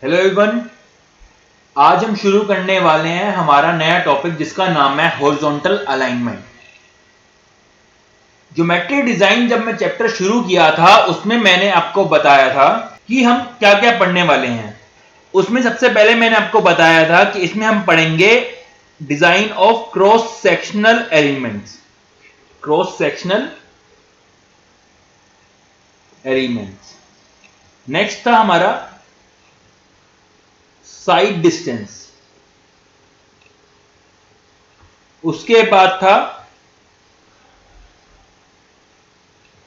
Hello everyone, आज हम शुरू करने वाले हैं हमारा नया टॉपिक जिसका नाम है हॉरिजॉन्टल अलाइनमेंट। ज्योमेट्री डिजाइन जब मैं चैप्टर शुरू किया था उसमें मैंने आपको बताया था कि हम क्या क्या पढ़ने वाले हैं। उसमें सबसे पहले मैंने आपको बताया था कि इसमें हम पढ़ेंगे design of cross sectional elements. Cross sectional elements. Next था हमारा साइड डिस्टेंस। उसके बाद था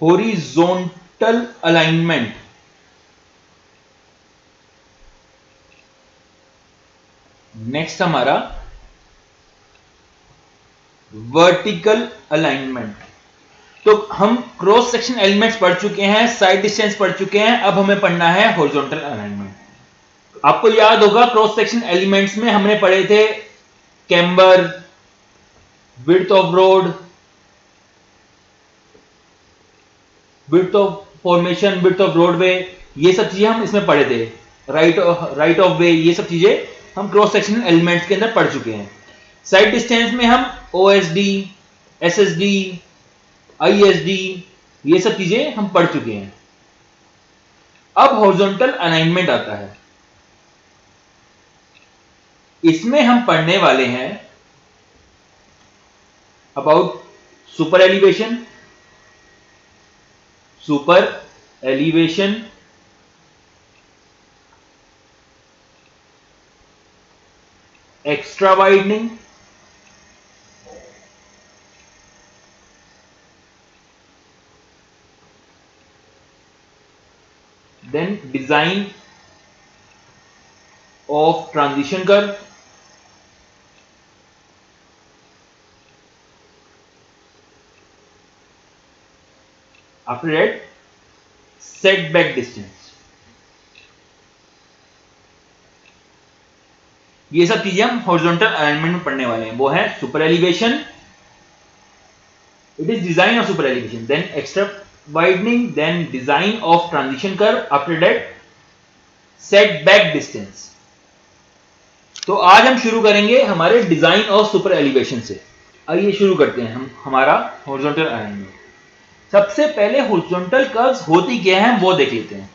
हॉरिजॉन्टल अलाइनमेंट। नेक्स्ट हमारा वर्टिकल अलाइनमेंट। तो हम क्रॉस सेक्शन एलिमेंट्स पढ़ चुके हैं, साइड डिस्टेंस पढ़ चुके हैं, अब हमें पढ़ना है हॉरिजॉन्टल अलाइनमेंट। आपको याद होगा क्रॉस सेक्शन एलिमेंट्स में हमने पढ़े थे camber, width of road, width of formation, width of roadway, ये सब चीजें हम इसमें पढ़े थे। राइट ऑफ वे, ये सब चीजें हम क्रॉस सेक्शन एलिमेंट्स के अंदर पढ़ चुके हैं। साइड डिस्टेंस में हम ओएसडी, एसएसडी, आईएसडी, ये सब चीजें हम पढ़ चुके हैं। अब हॉरिजॉन्टल अलाइनमेंट आता है। इसमें हम पढ़ने वाले हैं about super elevation, extra widening, then design of transition curve, after that setback distance. ये सब चीजें हम हॉरिजॉन्टल अलाइनमेंट में पढ़ने वाले हैं। वो है super elevation, it is design of super elevation, then extra widening, then design of transition curve, after that setback distance. तो आज हम शुरू करेंगे हमारे डिजाइन ऑफ सुपर एलिवेशन से। आइए शुरू करते हैं हम हमारा हॉरिजॉन्टल अलाइनमेंट। सबसे पहले हॉरिजॉन्टल कर्व्स होती क्या हैं वो देख लेते हैं।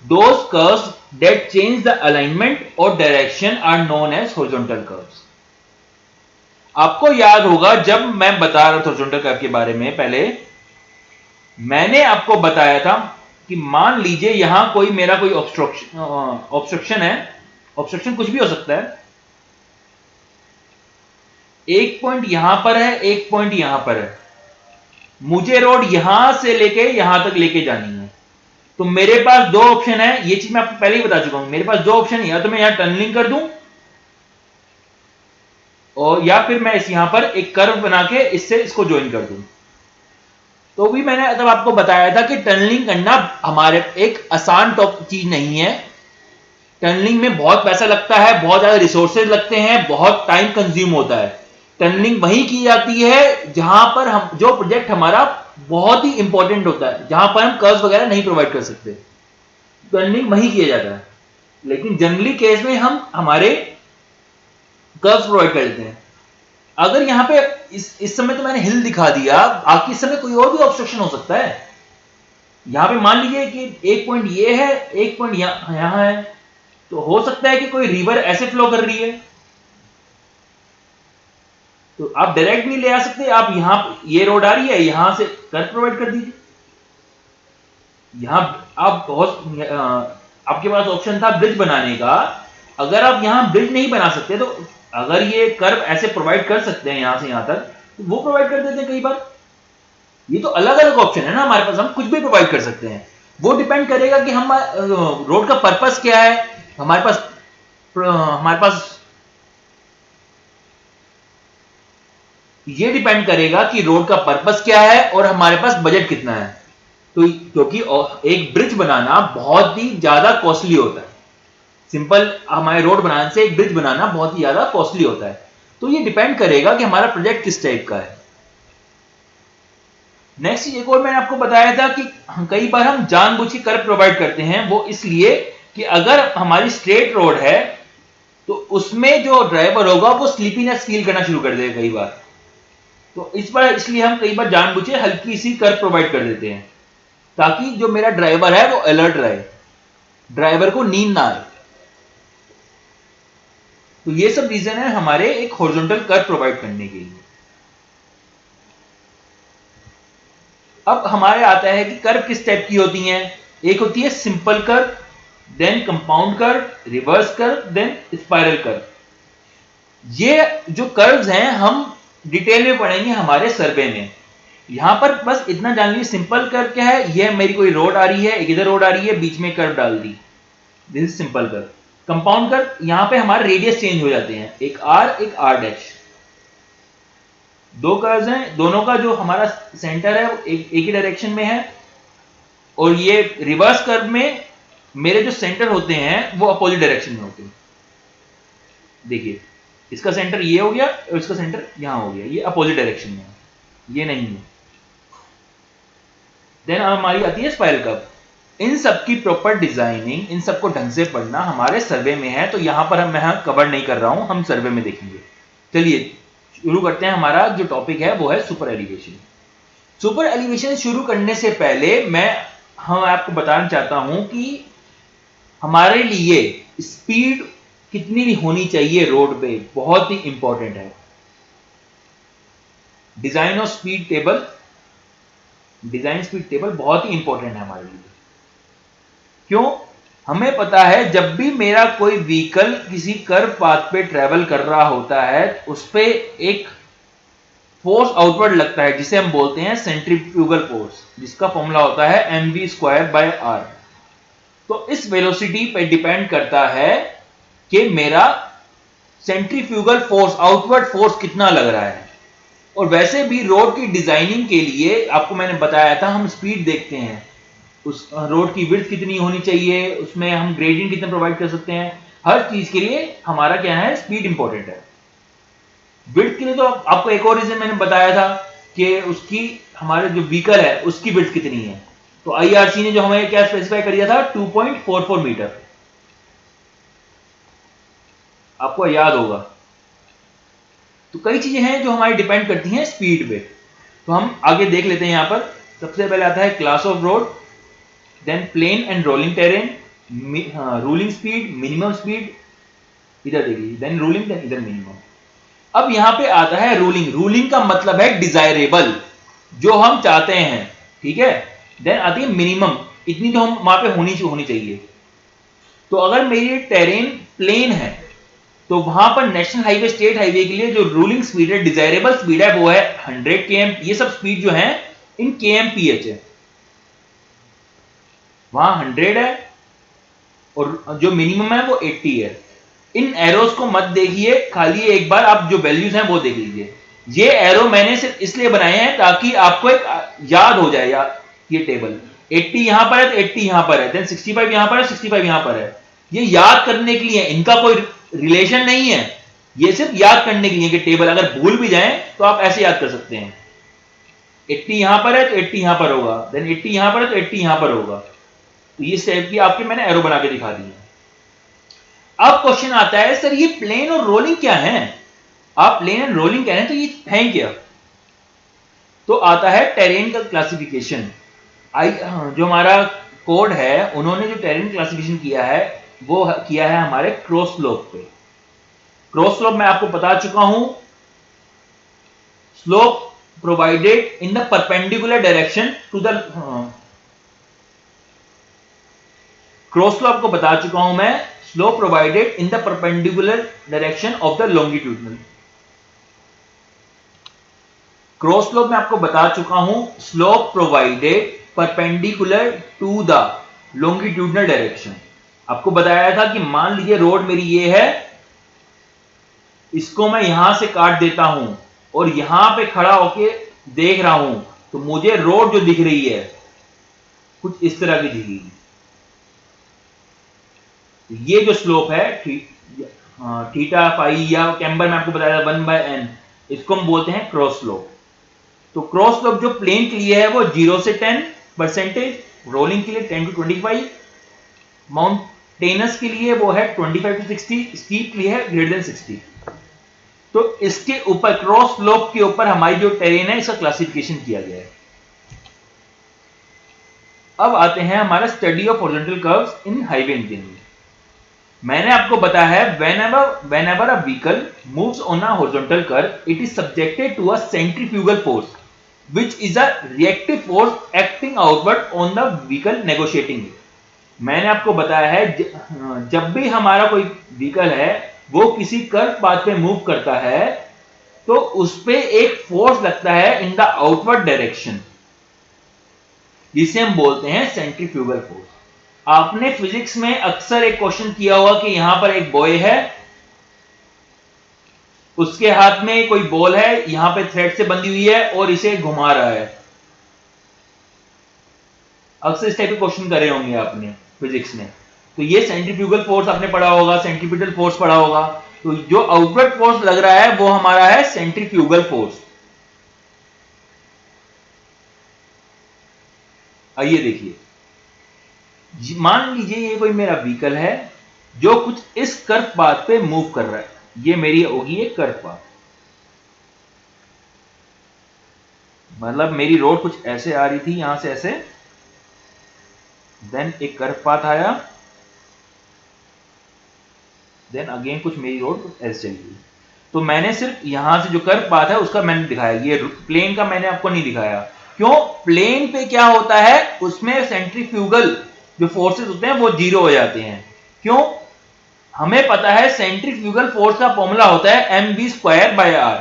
Those curves that change the alignment or direction are known as horizontal curves. आपको याद होगा जब मैं बता रहा था हॉरिजॉन्टल कर्व के बारे में, पहले मैंने आपको बताया था कि मान लीजिए यहां कोई मेरा कोई ऑब्स्ट्रक्शन है। ऑब्स्ट्रक्शन कुछ भी हो सकता है। एक पॉइंट यहां पर है, एक पॉइंट यहां पर है। मुझे रोड यहां से लेके यहां तक लेके जानी है। तो मेरे पास दो ऑप्शन है, ये चीज मैं आपको पहले ही बता चुका हूं। मेरे पास दो ऑप्शन है, या तो मैं यहां टनलिंग कर दूं और या फिर मैं यहां पर एक कर्व बना के इससे इसको ज्वाइन कर दूं। तो भी मैंने तब आपको बताया था कि टनलिंग करना हमारे एक आसान चीज नहीं है। टनलिंग में बहुत पैसा लगता है, बहुत ज्यादा रिसोर्सेज लगते हैं, बहुत टाइम कंज्यूम होता है। टनलिंग वहीं की जाती है जहां पर हम जो प्रोजेक्ट हमारा बहुत ही इंपॉर्टेंट होता है, जहां पर हम कर्व्स वगैरह नहीं प्रोवाइड कर सकते, टनलिंग वहीं किया जाता है। लेकिन जनरली केस में हम हमारे कर्व्स प्रोवाइड कर देते हैं। अगर यहां पे इस समय तो मैंने हिल दिखा दिया, बाकी समय कोई और भी ऑब्स्ट्रक्शन हो सकता है। यहां पे मान लीजिए कि एक पॉइंट ये है, एक पॉइंट यहां है, तो हो सकता है कि कोई रिवर ऐसे फ्लो कर रही है, तो आप डायरेक्ट नहीं ले आ सकते। आप यहां ये रोड आ रही है, यहां से कर्व प्रोवाइड कर दीजिए। यहां आप बहुत आपके पास ऑप्शन था ब्रिज बनाने का। अगर आप यहां ब्रिज नहीं बना सकते तो अगर ये कर्व ऐसे प्रोवाइड कर सकते हैं यहां से यहां तक, तो वो प्रोवाइड कर देते हैं कई बार। ये तो अलग अलग ऑप्शन है ना हमारे पास, हम कुछ भी प्रोवाइड कर सकते हैं। वो डिपेंड करेगा कि हम रोड का पर्पस क्या है, हमारे पास ये डिपेंड करेगा कि रोड का पर्पस क्या है और हमारे पास बजट कितना है। तो क्योंकि एक ब्रिज बनाना बहुत ही ज्यादा कॉस्टली होता है। सिंपल हमारे रोड बनाने से एक ब्रिज बनाना बहुत ही ज्यादा कॉस्टली होता है। तो ये डिपेंड करेगा कि हमारा प्रोजेक्ट किस टाइप का है। नेक्स्ट एक और मैंने आपको बताया था कि कई बार हम जानबूझ के कर्व प्रोवाइड करते हैं। वो इसलिए कि अगर हमारी स्ट्रेट रोड है तो उसमें जो ड्राइवर होगा वो स्लीपीनेस फील करना शुरू कर देगा कई बार। तो इस बार इसलिए हम कई बार जानबूझे हल्की सी कर्व प्रोवाइड कर देते हैं ताकि जो मेरा ड्राइवर है वो अलर्ट रहे, ड्राइवर को नींद ना आए। तो ये सब रीजन है हमारे एक हॉरिजॉन्टल कर्व प्रोवाइड करने के लिए। अब हमारे आता है कि कर्व किस टाइप की होती हैं। एक होती है simple curve, then compound curve, reverse curve, then spiral curve. ये जो कर्व्स हैं हम डिटेल में पढ़ेंगे हमारे सर्वे में। यहां पर बस इतना जान लीजिए सिंपल कर्व क्या है। ये मेरी कोई रोड आ रही है, एक इधर रोड आ रही है, बीच में कर्व डाल दी, this is simple curve. Compound curve, यहां पे हमारे रेडियस चेंज हो जाते हैं, एक आर एक आर डैश। दो कर्व्स हैं, दोनों का जो हमारा सेंटर है वो एक ही डायरेक्शन में है। और ये रिवर्स कर्व में मेरे जो सेंटर होते हैं वो अपोजिट डायरेक्शन में होते हैं। देखिए इसका सेंटर ये हो गया और इसका सेंटर यहां हो गया, ये अपोजिट डायरेक्शन में है, ये नहीं है। देन हमारी आती है स्पाइरल कर्व। इन सब की प्रॉपर डिजाइनिंग, इन सबको ढंग से पढ़ना हमारे सर्वे में है, तो यहां पर मैं कवर नहीं कर रहा हूं, हम सर्वे में देखेंगे। चलिए शुरू करते हैं। हमारा जो टॉपिक है वो है सुपर एलिवेशन। सुपर एलिवेशन शुरू करने से पहले हम आपको बताना चाहता हूं कि हमारे लिए स्पीड कितनी होनी चाहिए रोड पे, बहुत ही इंपॉर्टेंट है। Design of speed table, design speed table बहुत ही इंपॉर्टेंट है हमारे लिए। क्यों? हमें पता है जब भी मेरा कोई व्हीकल किसी कर्व पाथ पे ट्रेवल कर रहा होता है उस पे एक फोर्स आउटवर्ड लगता है जिसे हम बोलते हैं सेंट्रीफ्यूगल फोर्स, जिसका फॉर्मूला होता है mv²/r। तो इस वेलोसिटी पे डिपेंड करता है कि मेरा सेंट्रीफ्यूगल फोर्स, आउटवर्ड फोर्स कितना लग रहा है। और वैसे भी रोड की डिजाइनिंग के लिए आपको मैंने बताया था हम स्पीड देखते हैं, उस रोड की विड्थ कितनी होनी चाहिए, उसमें हम ग्रेडियंट कितना प्रोवाइड कर सकते हैं। हर चीज के लिए हमारा क्या है, स्पीड इंपॉर्टेंट है। विड्थ के लिए तो आपको एक और रीजन मैंने बताया था कि उसकी हमारे जो व्हीकल है उसकी विड्थ कितनी है। तो आईआरसी ने जो हमें क्या स्पेसिफाई कर दिया था, 2.44 मीटर, आपको याद होगा। तो कई चीजें हैं जो हमारी डिपेंड करती हैं स्पीड पे। तो हम आगे देख लेते हैं। यहां पर सबसे पहले आता है class of road, then plain and rolling terrain, ruling speed, minimum speed, इधर देखिए, देन रूलिंग, देन इधर मिनिमम। अब यहां पे आता है रूलिंग। रूलिंग का मतलब है डिजायरेबल, जो हम चाहते हैं, ठीक है। देन आती है मिनिमम, इतनी तो हम वहां पे होनी चाहिए। तो अगर मेरी टेरेन प्लेन है तो वहां पर नेशनल हाईवे, स्टेट हाईवे के लिए जो रूलिंग स्पीड है, डिजायरेबल स्पीड है, वो है 100 km। ये सब स्पीड जो है इन kmph है, वहां 100 है और जो मिनिमम है वो 80 है। इन एरोस को मत देखिए, खाली एक बार आप जो वैल्यूज हैं वो देख लीजिए। ये एरो मैंने सिर्फ इसलिए बनाए हैं ताकि आपको एक याद हो जाए ये टेबल। 80 यहां पर है तो 80 यहां पर है, देन 65 यहां पर है, 65 यहां पर है। ये याद करने के लिए, इनका कोई रिलेशन नहीं है, ये सिर्फ याद करने के लिए कि टेबल अगर भूल भी जाए तो आप ऐसे याद कर सकते हैं। 80 यहां पर है तो 80 यहां पर होगा, देन 80 यहां पर है तो 80 यहां पर होगा। तो ये स्टेप की आपके मैंने एरो बना के दिखा दी है। अब क्वेश्चन आता है, सर ये प्लेन और रोलिंग क्या है? आप प्लेन एंड रोलिंग कह रहे हैं तो ये है क्या? तो आता है टेरेन का क्लासिफिकेशन। जो हमारा कोड है, उन्होंने जो टेरेन क्लासिफिकेशन किया है वो किया है हमारे क्रॉस स्लोप पे। क्रॉस स्लोप मैं आपको बता चुका हूं, slope provided in the perpendicular direction to the, cross slope को बता चुका हूं मैं, slope provided in the perpendicular direction of the longitudinal. Cross slope में आपको बता चुका हूं, slope provided perpendicular to the longitudinal direction. आपको बताया था कि मान लीजिए रोड मेरी ये है, इसको मैं यहां से काट देता हूं और यहां पे खड़ा होके देख रहा हूं तो मुझे रोड जो दिख रही है कुछ इस तरह की दिखेगी। ये जो स्लोप है थीटा फाई या कैम्बर में आपको बताया 1/n, इसको हम बोलते हैं क्रॉस स्लोप। तो क्रॉस स्लोप जो प्लेन के लिए है वो 0 से 10%, रोलिंग के लिए 10 to 25, टेनस के लिए वो है 25 to 60, स्टीप के लिए है ग्रेटर देन 60। तो इसके ऊपर क्रॉस स्लोप के ऊपर हमारी जो टेरेन है इसका क्लासिफिकेशन किया गया है। अब आते हैं हमारा study of horizontal curves in highway engineering. मैंने आपको बताया है whenever a vehicle moves on a horizontal curve, it is subjected to a centrifugal force, which is a reactive force acting outward on the vehicle negotiating it. मैंने आपको बताया है जब भी हमारा कोई व्हीकल है वो किसी कर्व पाथ पे मूव करता है तो उस पे एक फोर्स लगता है इन द आउटवर्ड डायरेक्शन, जिसे हम बोलते हैं सेंट्रीफ्यूगल फोर्स। आपने फिजिक्स में अक्सर एक क्वेश्चन किया होगा कि यहां पर एक बॉय है, उसके हाथ में कोई बॉल है, यहां पे थ्रेड से बंधी हुई है और इसे घुमा रहा है। अक्सर इस टाइप के क्वेश्चन करे होंगे आपने फिजिक्स में। तो ये सेंट्रीफ्यूगल फोर्स आपने पढ़ा होगा, सेंट्रीपिटल फोर्स पढ़ा होगा। तो जो आउटवर्ड फोर्स लग रहा है वो हमारा है सेंट्रीफ्यूगल फोर्स। आइए देखिए, मान लीजिए ये कोई मेरा व्हीकल है जो कुछ इस कर्व पाथ पे मूव कर रहा है। ये मेरी होगी एक कर्व पाथ, मतलब मेरी रोड कुछ ऐसे आ रही थी, यहां से ऐसे, देन एक कर्व पाथ आया, देन अगेन कुछ मेरी रोड कुछ ऐसे चली गई। तो मैंने सिर्फ यहां से जो कर्व पाथ है उसका मैंने दिखाया, ये प्लेन का मैंने आपको नहीं दिखाया। क्यों? प्लेन पे क्या होता है, उसमें सेंट्रीफ्यूगल जो फोर्सेस होते हैं वो जीरो हो जाते हैं। क्यों? हमें पता है सेंट्रीफ्यूगल फोर्स का फॉर्मूला होता है mv²/r।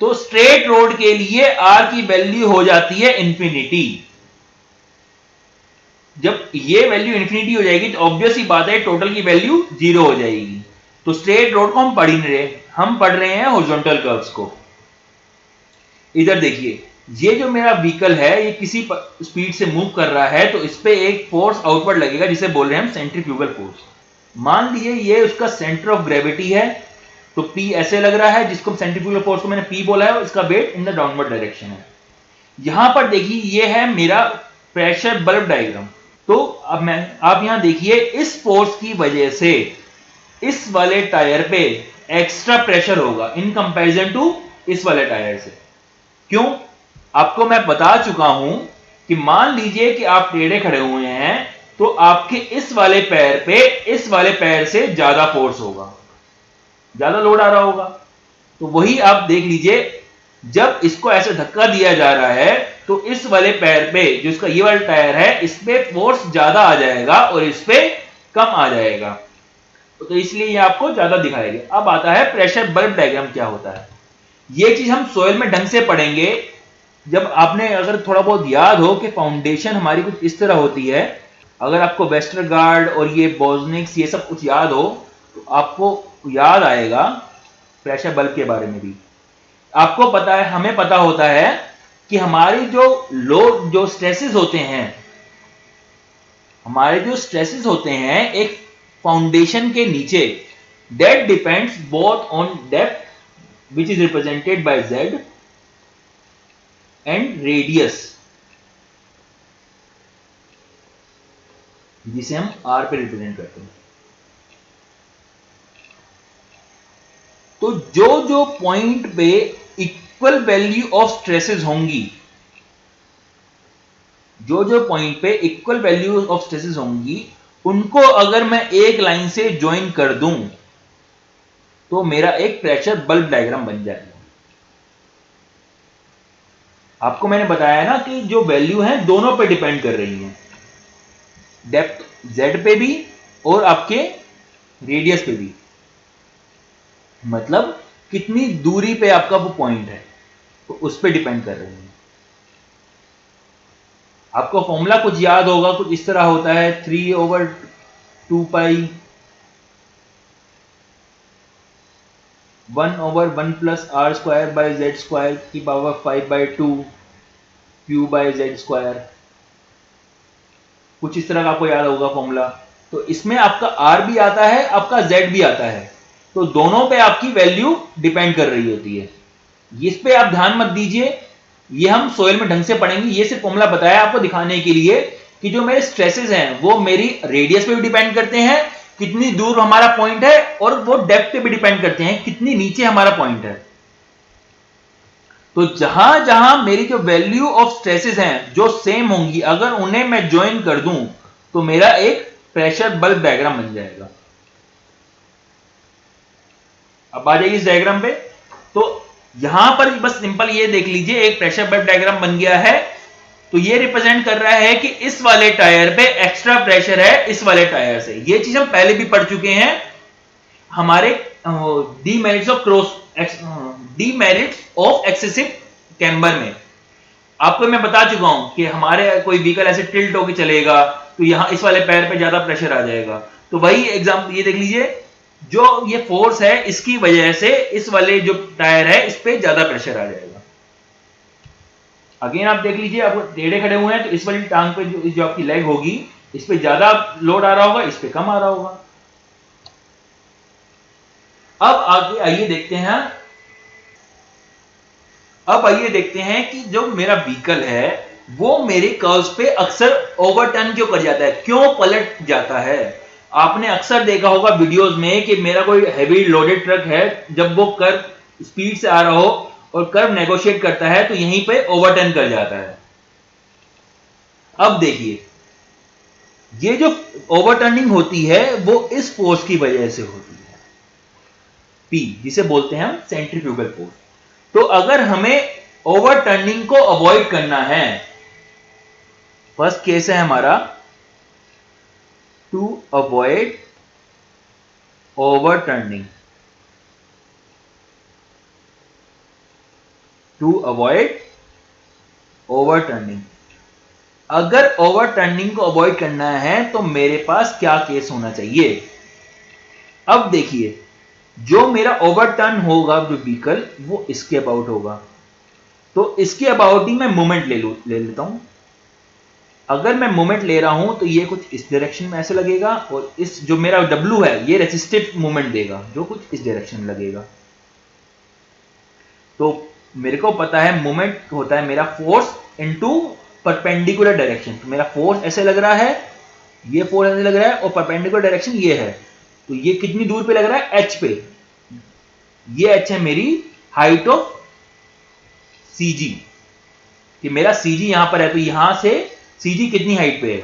तो स्ट्रेट रोड के लिए r की वैल्यू हो जाती है इंफिनिटी। जब ये वैल्यू इंफिनिटी हो जाएगी तो ऑब्वियस ही बात है टोटल की वैल्यू जीरो हो जाएगी। तो स्ट्रेट रोड को हम पढ़ ही नहीं रहे, हम पढ़ रहे हैं हॉरिजॉन्टल कर्व्स को। इधर देखिए, ये जो मेरा व्हीकल है ये किसी स्पीड से मूव कर रहा है तो इस पे एक फोर्स आउटवर्ड लगेगा जिसे बोल रहे हैं हम सेंट्रीफ्यूगल फोर्स। मान लीजिए ये उसका सेंटर ऑफ ग्रेविटी है, तो P ऐसे लग रहा है, जिसको सेंट्रीफ्यूगल फोर्स को मैंने P बोला है, और इसका weight in the downward direction है। यहां पर देखिए ये है मेरा प्रेशर बल्ब डायग्राम। तो अब आप यहां देखिए, इस फोर्स की वजह से इस वाले टायर पे एक्स्ट्रा प्रेशर होगा इन कंपैरिजन टू इस वाले टायर से। क्यों? आपको मैं बता चुका हूं कि मान लीजिए कि आप टेढ़े खड़े हुए हैं तो आपके इस वाले पैर पे इस वाले पैर से ज्यादा फोर्स होगा, ज्यादा लोड आ रहा होगा। तो वही आप देख लीजिए, जब इसको ऐसे धक्का दिया जा रहा है तो इस वाले पैर पे जो इसका ये वाला टायर है इस पे फोर्स ज्यादा आ जाएगा और इस पे कम आ जाएगा, तो इसलिए ये आपको ज्यादा दिखाएगा। अब आता है प्रेशर बल्ब डायग्राम क्या होता है। ये चीज हम सोयल में ढंग से पढ़ेंगे। जब आपने अगर थोड़ा बहुत याद हो कि फाउंडेशन हमारी कुछ इस तरह होती है, अगर आपको वेस्टरगार्ड और ये बोजनिक्स ये सब कुछ याद हो तो आपको याद आएगा प्रेशर बल्ब के बारे में भी। आपको पता है, हमें पता होता है कि हमारी जो लोड जो स्ट्रेसेस होते हैं, हमारे जो स्ट्रेसेस होते हैं एक फाउंडेशन के नीचे, that depends both on depth which is represented by z and radius जिसे हम r पे रिप्रेजेंट करते हैं। तो जो जो पॉइंट पे इक्वल वैल्यू ऑफ स्ट्रेसेस होंगी, जो जो पॉइंट पे इक्वल वैल्यू ऑफ स्ट्रेसेस होंगी, उनको अगर मैं एक लाइन से ज्वाइन कर दूं तो मेरा एक प्रेशर बल्ब डायग्राम बन जाएगा। आपको मैंने बताया ना कि जो वैल्यू है दोनों पे डिपेंड कर रही है, डेप्थ z पे भी और आपके रेडियस पे भी, मतलब कितनी दूरी पे आपका वो पॉइंट है तो उस पे डिपेंड कर रही है। आपको फॉर्मूला कुछ याद होगा, कुछ इस तरह होता है 3/2 pi 1/1 plus r square by z square की power 5/2 q by z square, कुछ इस तरह का आपको याद होगा फॉर्मूला। तो इसमें आपका r भी आता है, आपका z भी आता है, तो दोनों पे आपकी वैल्यू डिपेंड कर रही होती है। इस पे आप ध्यान मत दीजिए, ये हम सोयल में ढंग से पढ़ेंगे। ये सिर्फ फॉर्मूला बताया आपको दिखाने के लिए कि जो मेरे स्ट्रेसेस हैं वो मेरी रेडियस पे भी डिपेंड करते हैं, कितनी दूर हमारा पॉइंट है, और वो डेप्थ पे भी डिपेंड करते हैं, कितनी नीचे हमारा पॉइंट है। तो जहां जहां मेरी जो वैल्यू ऑफ स्ट्रेसेस हैं जो सेम होंगी, अगर उन्हें मैं ज्वाइन कर दूं तो मेरा एक प्रेशर बल्ब डायग्राम बन जाएगा। अब आ जाइए इस डायग्राम पे। तो यहां पर बस सिंपल ये देख लीजिए, एक प्रेशर बल्ब डायग्राम बन गया है। तो ये रिप्रेजेंट कर रहा है कि इस वाले टायर पे एक्स्ट्रा प्रेशर है इस वाले टायर से। ये चीज हम पहले भी पढ़ चुके हैं हमारे demerits of demerits of excessive camber में। आपको मैं बता चुका हूं कि हमारे कोई व्हीकल ऐसे टिल्ट होकर चलेगा तो यहां इस वाले पैर पे ज्यादा प्रेशर आ जाएगा। तो वही एग्जाम्पल ये देख लीजिए, जो ये फोर्स है इसकी वजह से इस वाले जो टायर है इस पे ज्यादा प्रेशर आ जाएगा। अगेन आप देख लीजिए, आप टेढ़े खड़े हुए हैं तो इस वाली टांग पे जो आपकी लेग होगी इस पे ज्यादा लोड आ रहा होगा, इस पे कम आ रहा होगा। अब आगे आइए देखते हैं, अब आइए देखते हैं कि जो मेरा व्हीकल है वो मेरे कर्व्स पे अक्सर ओवरटर्न क्यों कर जाता है, क्यों पलट जाता है। आपने अक्सर देखा होगा वीडियोस में कि मेरा कोई हैवी लोडेड ट्रक है, जब वो कर्व स्पीड से आ रहा हो और कर्व नेगोशिएट करता है तो यहीं पे ओवरटर्न कर जाता है। अब देखिए, ये जो ओवरटर्निंग होती है वो इस फोर्स की वजह से होती है, P, जिसे बोलते हैं हम सेंट्रीफ्यूगल फोर्स। तो अगर हमें ओवरटर्निंग को अवॉइड करना है, फर्स्ट केस है हमारा to avoid overturning, to avoid overturning. अगर ओवरटर्निंग को अवॉइड करना है तो मेरे पास क्या केस होना चाहिए। अब देखिए, जो मेरा ओवरटर्न होगा जो व्हीकल वो इसके अबाउट होगा, तो इसके अबाउट ही मैं मोमेंट ले लेता हूं। अगर मैं मोमेंट ले रहा हूं तो ये कुछ इस डायरेक्शन में ऐसे लगेगा, और इस जो मेरा W है ये रेसिस्टिव मोमेंट देगा जो कुछ इस डायरेक्शन में लगेगा। तो मेरे को पता है मोमेंट होता है मेरा फोर्स इनटू परपेंडिकुलर डायरेक्शन। तो मेरा फोर्स ऐसे लग रहा है, ये फोर्स ऐसे लग रहा है, और परपेंडिकुलर डायरेक्शन ये है। तो ये कितनी दूर पे लग रहा है, H पे। ये H है मेरी हाइट ऑफ CG, कि मेरा CG यहां पर है, तो यहां से CG कितनी हाइट पे है,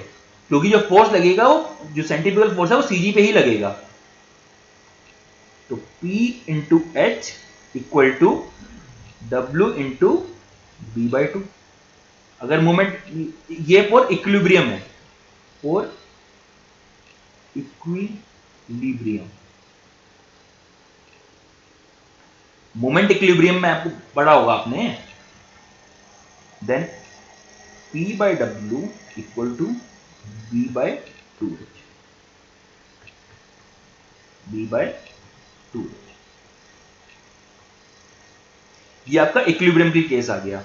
क्योंकि जो फोर्स लगेगा वो जो सेंट्रीफ्यूगल फोर्स है वो CG पे ही लगेगा। तो P into H equal to W into B/2। अगर मोमेंट ये फॉर इक्विलिब्रियम है, फॉर इक्विलिब्रियम, मोमेंट इक्विलिब्रियम में आपको पढ़ा होगा आपने। Then P/W equal to B/2, B/2। ये आपका इक्विलिब्रियम की केस आ गया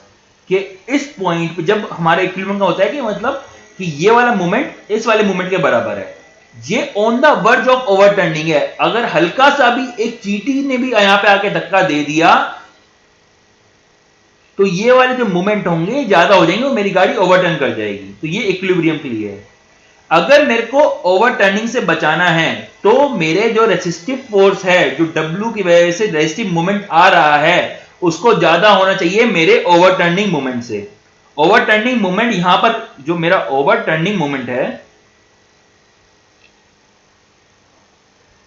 कि इस पॉइंट पे जब हमारा इक्विलिब्रियम का होता है कि मतलब कि ये वाला मोमेंट इस वाले मोमेंट के बराबर है, ये on the verge of overturning है। अगर हल्का सा भी एक चींटी ने भी यहां पे आके धक्का दे दिया तो ये वाले जो मोमेंट होंगे ज्यादा हो जाएंगे और मेरी गाड़ी ओवरटर्न कर जाएगी। तो ये इक्विलिब्रियम के लिए है। अगर मेरे को ओवरटर्निंग से बचाना है तो मेरे जो रेसिस्टिव फोर्स है, जो W की वजह से रेसिस्टिव मोमेंट आ रहा है, उसको ज्यादा होना चाहिए मेरे ओवरटर्निंग मोमेंट से। ओवरटर्निंग मोमेंट यहां पर जो मेरा ओवरटर्निंग मोमेंट है,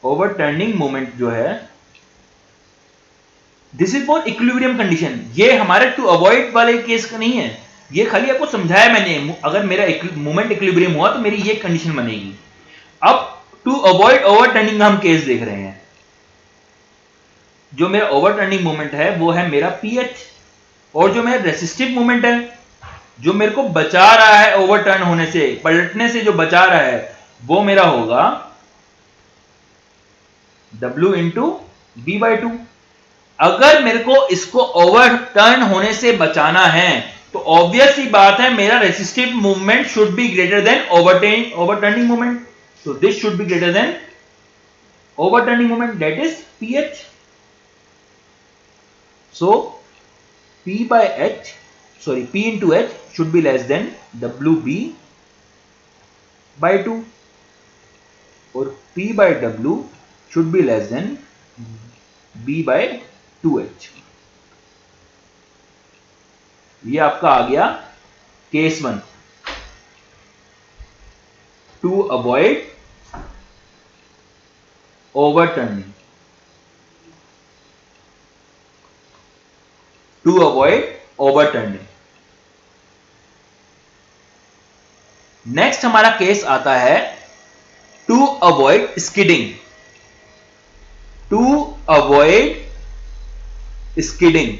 ओवरटर्निंग मोमेंट जो है, this is for equilibrium condition. ये हमारे टू अवॉइड वाले केस का नहीं है, ये खाली आपको समझाया मैंने। अगर मेरा मोमेंट इक्विलिब्रियम हुआ तो मेरी ये कंडीशन बनेगी। अब टू अवॉइड ओवरटर्निंग हम केस देख रहे हैं। जो मेरा ओवरटर्निंग मोमेंट है वो है मेरा PH, और जो मेरा रेसिस्टिव मोमेंट है जो मेरे को बचा रहा है ओवरटर्न होने से, पलटने से जो बचा रहा है, वो मेरा होगा W इंटू B/2। अगर मेरे को इसको ओवरटर्न होने से बचाना है तो ऑब्वियस सी बात है मेरा resistive movement should be greater than overturning movement. so this should be greater than overturning moment, that is PH. So P into H should be less than WB by 2 और P by W should be less than B by 2H। ये आपका आ गया case 1। To avoid overturning, to avoid overturning. Next हमारा case आता है to avoid skidding, to avoid skidding.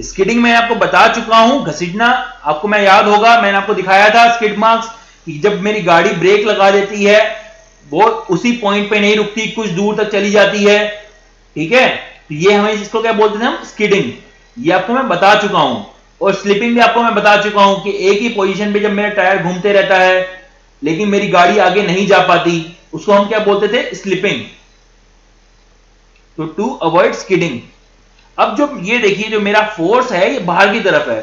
Skidding मैं आपको बता चुका हूं, घसीटना आपको मैं याद होगा, मैंने आपको दिखाया था स्किड मार्क्स कि जब मेरी गाड़ी ब्रेक लगा देती है वो उसी पॉइंट पे नहीं रुकती, कुछ दूर तक चली जाती है, ठीक है। तो ये हमें इसको क्या बोलते थे हम, स्किडिंग। ये आपको मैं बता चुका हूं। और स्लिपिंग भी आपको मैं बता चुका हूं कि एक ही पोजीशन पे जब मेरा टायर घूमते रहता है लेकिन मेरी गाड़ी आगे नहीं जा पाती, उसको हम क्या बोलते थे, स्लिपिंग। तो टू अवॉइड स्किडिंग। अब जो ये देखिए जो मेरा फोर्स है ये बाहर की तरफ है,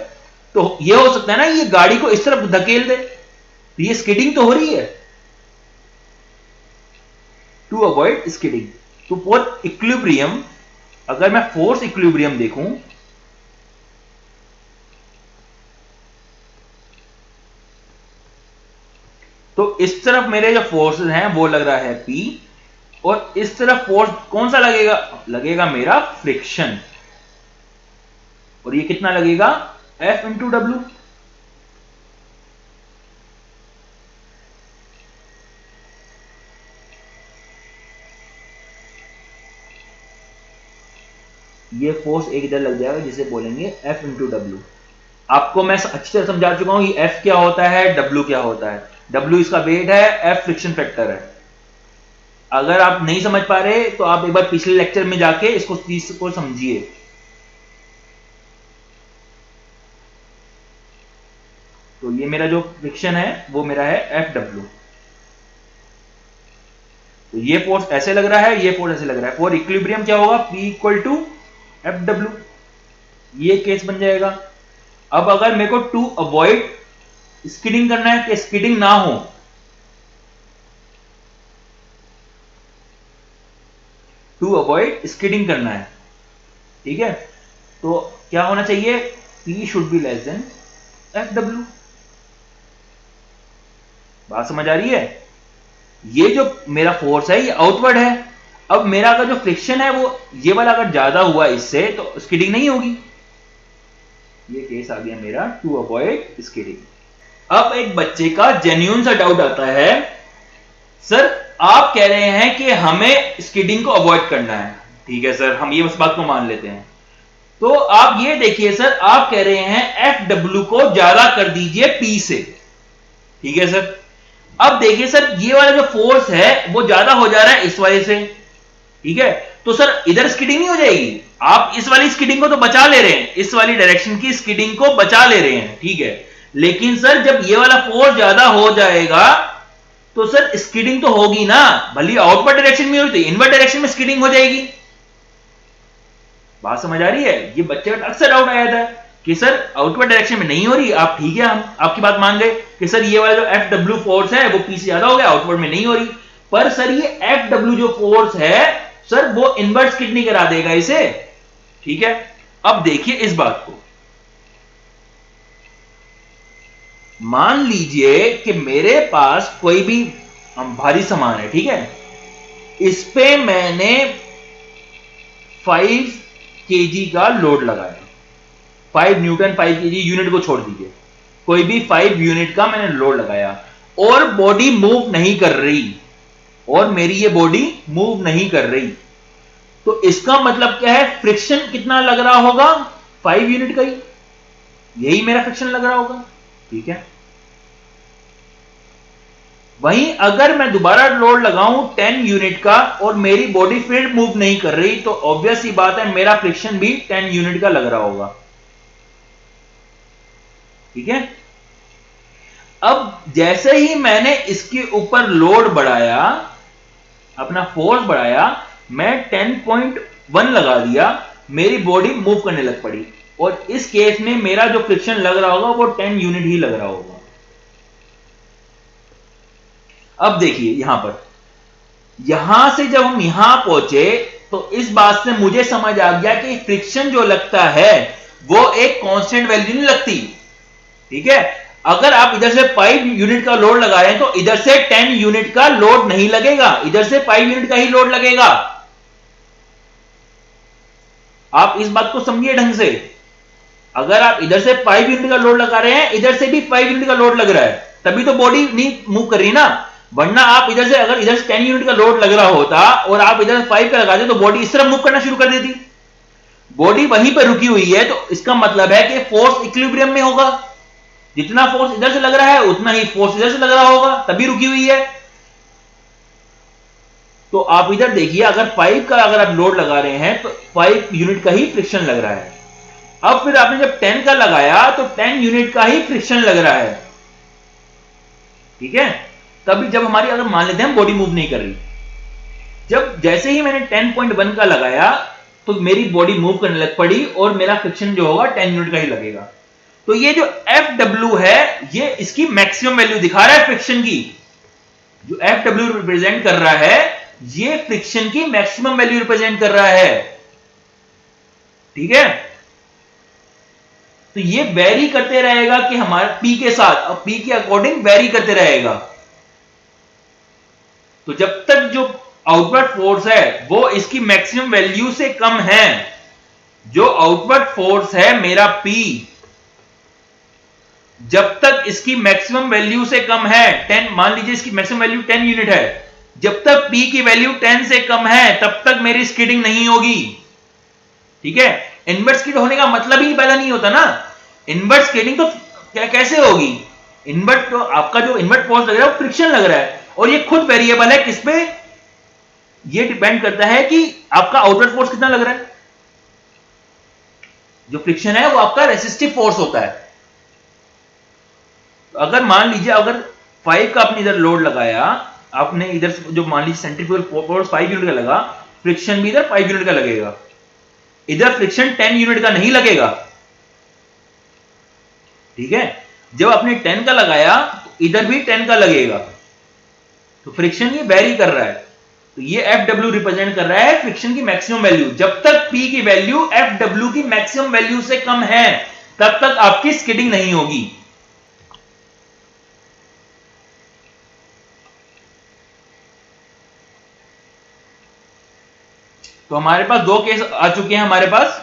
तो ये हो सकता है ना ये गाड़ी को इस तरफ धकेल दे, तो ये स्किडिंग तो हो रही है। To avoid skidding. तो फॉर इक्विलिब्रियम, अगर मैं फोर्स इक्विलिब्रियम देखूं तो इस तरफ मेरे जो फोर्सेस हैं वो लग रहा है P, और इस तरफ फोर्स कौन सा लगेगा, लगेगा मेरा फ्रिक्शन। और ये कितना लगेगा, F इंटू डब्ल्यू। ये फोर्स एक इधर लग जाएगा जिसे बोलेंगे F इंटू डब्ल्यू। आपको मैं अच्छी तरह समझा चुका हूं ये F क्या होता है, W क्या होता है। W इसका वेट है, F फ्रिक्शन फैक्टर है। अगर आप नहीं समझ पा रहे तो आप एक बार पिछले लेक्चर में जाके इसको चीज को समझिए। तो ये मेरा जो फ्रिक्शन है वो मेरा है Fw। तो ये फोर्स ऐसे लग रहा है, ये फोर्स ऐसे लग रहा है। फॉर इक्विलिब्रियम क्या होगा, P इक्वल टू Fw। ये केस बन जाएगा। अब अगर मेरे को टू अवॉइड स्किडिंग करना है कि स्किडिंग ना हो, टू अवॉइड स्किडिंग करना है, ठीक है, तो क्या होना चाहिए, P should be less than Fw। बात समझ आ रही है। ये जो मेरा फोर्स है ये आउटवर्ड है। अब मेरा अगर जो फ्रिक्शन है वो ये वाला अगर ज्यादा हुआ इससे तो स्किडिंग नहीं होगी। ये केस आ गया मेरा टू अवॉइड स्किडिंग। अब एक बच्चे का जेन्युइन सा डाउट आता है, सर आप कह रहे हैं कि हमें स्किडिंग को अवॉइड करना है, ठीक है सर, हम ये बस बात को मान लेते हैं। तो आप ये देखिए सर, आप कह रहे हैं Fw को ज्यादा कर दीजिए P से, ठीक है सर। अब देखिए सर ये वाला जो फोर्स है वो ज्यादा हो जा रहा है इस वाले से, ठीक है, तो सर इधर स्किडिंग नहीं हो जाएगी। आप इस वाली स्किडिंग को तो बचा ले रहे हैं, इस वाली डायरेक्शन की स्किडिंग को बचा ले रहे हैं, ठीक है, लेकिन सर जब ये वाला फोर्स ज्यादा हो जाएगा तो सर स्किडिंग तो होगी ना, भले आउटवर्ड डायरेक्शन में हो तो इनवर्ड डायरेक्शन में स्किडिंग हो जाएगी। बात समझ आ रही है। ये बच्चे का अक्सर डाउट आया था कि सर आउटवर्ड डायरेक्शन में नहीं हो रही, आप ठीक है, हम आपकी बात मान गए कि सर ये वाला जो Fw फोर्स है वो P से ज्यादा हो गया, आउटवर्ड में नहीं हो रही। पर सर ये Fw जो फोर्स है सर वो इनवर्ट स्किड नहीं करा देगा इसे, ठीक है। अब देखिए इस बात को, मान लीजिए कि मेरे पास कोई भी भारी सामान है, ठीक है, इस पे मैंने 5 kg का लोड लगाया, 5 न्यूटन 5 kg यूनिट को छोड़ दीजिए, कोई भी 5 यूनिट का मैंने लोड लगाया और बॉडी मूव नहीं कर रही, और मेरी ये बॉडी मूव नहीं कर रही, तो इसका मतलब क्या है, फ्रिक्शन कितना लग रहा होगा, 5 यूनिट का ही, यही मेरा फ्रिक्शन लग रहा होगा, ठीक है। वहीं अगर मैं दोबारा लोड लगाऊं 10 यूनिट का और मेरी बॉडी फिर मूव नहीं कर रही, तो ऑब्वियस ही बात है मेरा फ्रिक्शन भी 10 यूनिट का लग रहा होगा, ठीक है। अब जैसे ही मैंने इसके ऊपर लोड बढ़ाया, अपना फोर्स बढ़ाया, मैं 10.1 लगा दिया, मेरी बॉडी मूव करने लग पड़ी, और इस केस में मेरा जो फ्रिक्शन लग रहा होगा वो 10 यूनिट ही लग रहा होगा। अब देखिए यहां से जब हम यहां पहुंचे तो इस बात से मुझे समझ आ गया कि फ्रिक्शन जो लगता है वो एक कांस्टेंट वैल्यू नहीं लगती। ठीक है, अगर आप इधर से 5 यूनिट का लोड लगा रहे हैं तो इधर से 10 यूनिट का लोड नहीं लगेगा, इधर से 5 यूनिट का ही लोड लगेगा। आप इस बात को समझिए ढंग से। अगर आप इधर से 5 यूनिट का लोड लगा रहे हैं, इधर से भी 5 यूनिट का लोड लग रहा है, तभी तो बॉडी नहीं मूव कर रही ना। वरना आप इधर से अगर इधर से 10 यूनिट का लोड लग रहा होता और आप इधर 5 का लगाते तो बॉडी इस तरफ मूव करना शुरू कर देती। बॉडी वहीं पर रुकी हुई है तो इसका मतलब है कि फोर्स इक्विलिब्रियम में होगा। जितना फोर्स इधर से लग रहा है उतना ही फोर्स इधर से लग रहा होगा, तभी रुकी हुई है। तो आप इधर देखिए, अगर 5 का अगर आप लोड लगा रहे हैं तो 5 यूनिट का ही फ्रिक्शन लग रहा है। अब फिर आपने जब 10 का लगाया तो 10 यूनिट का ही फ्रिक्शन लग रहा है। ठीक है, तभी जब हमारी अगर मान लेते हैं बॉडी मूव नहीं कर रही, जब जैसे ही मैंने 10.1 का लगाया तो मेरी बॉडी मूव करने लग पड़ी और मेरा फ्रिक्शन जो होगा 10 यूनिट का ही लगेगा। तो ये जो Fw है ये इसकी मैक्सिमम वैल्यू दिखा रहा है फ्रिक्शन की। जो Fw रिप्रेजेंट कर रहा है ये फ्रिक्शन की मैक्सिमम वैल्यू रिप्रेजेंट कर रहा है। ठीक है, तो ये वेरी करते रहेगा कि हमारे P के साथ, और P के अकॉर्डिंग वेरी करते रहेगा। तो जब तक जो आउटवर्ड फोर्स है वो इसकी मैक्सिमम वैल्यू से कम है, जो आउटवर्ड फोर्स है मेरा P, जब तक इसकी मैक्सिमम वैल्यू से कम है 10, मान लीजिए इसकी मैक्सिमम वैल्यू 10 यूनिट है, जब तक P की वैल्यू 10 से कम है तब तक मेरी स्किडिंग नहीं होगी। ठीक है, इनवर्ट स्किड होने का मतलब ही पैदा नहीं होता ना। इनवर्ट स्किडिंग तो कैसे होगी? इनवर्ट तो आपका जो इनवर्ट फोर्स लग रहा है वो फ्रिक्शन लग रहा है, और ये खुद वेरिएबल है किस पे? ये डिपेंड करता है कि आपका आउटवर्ड फोर्स कितना लग रहा है। जो फ्रिक्शन है वो आपका रेसिस्टिव फोर्स होता है। अगर मान लीजिए अगर 5 का आपने इधर लोड लगाया, आपने इधर जो मान लीजिए सेंट्रीफ्यूगल फोर्स 5 यूनिट का लगा, फ्रिक्शन भी इधर 5 यूनिट का लगेगा, इधर फ्रिक्शन 10 यूनिट का नहीं लगेगा। ठीक है, जब आपने 10 का लगाया तो इधर भी 10 का लगेगा, तो फ्रिक्शन ये वेरी कर रहा है। तो ये Fw रिप्रेजेंट कर रहा है फ्रिक्शन की मैक्सिमम वैल्यू। जब तक P की वैल्यू Fw की मैक्सिमम वैल्यू से कम है तब तक आपकी स्किडिंग नहीं होगी। तो हमारे पास दो केस आ चुके हैं हमारे पास।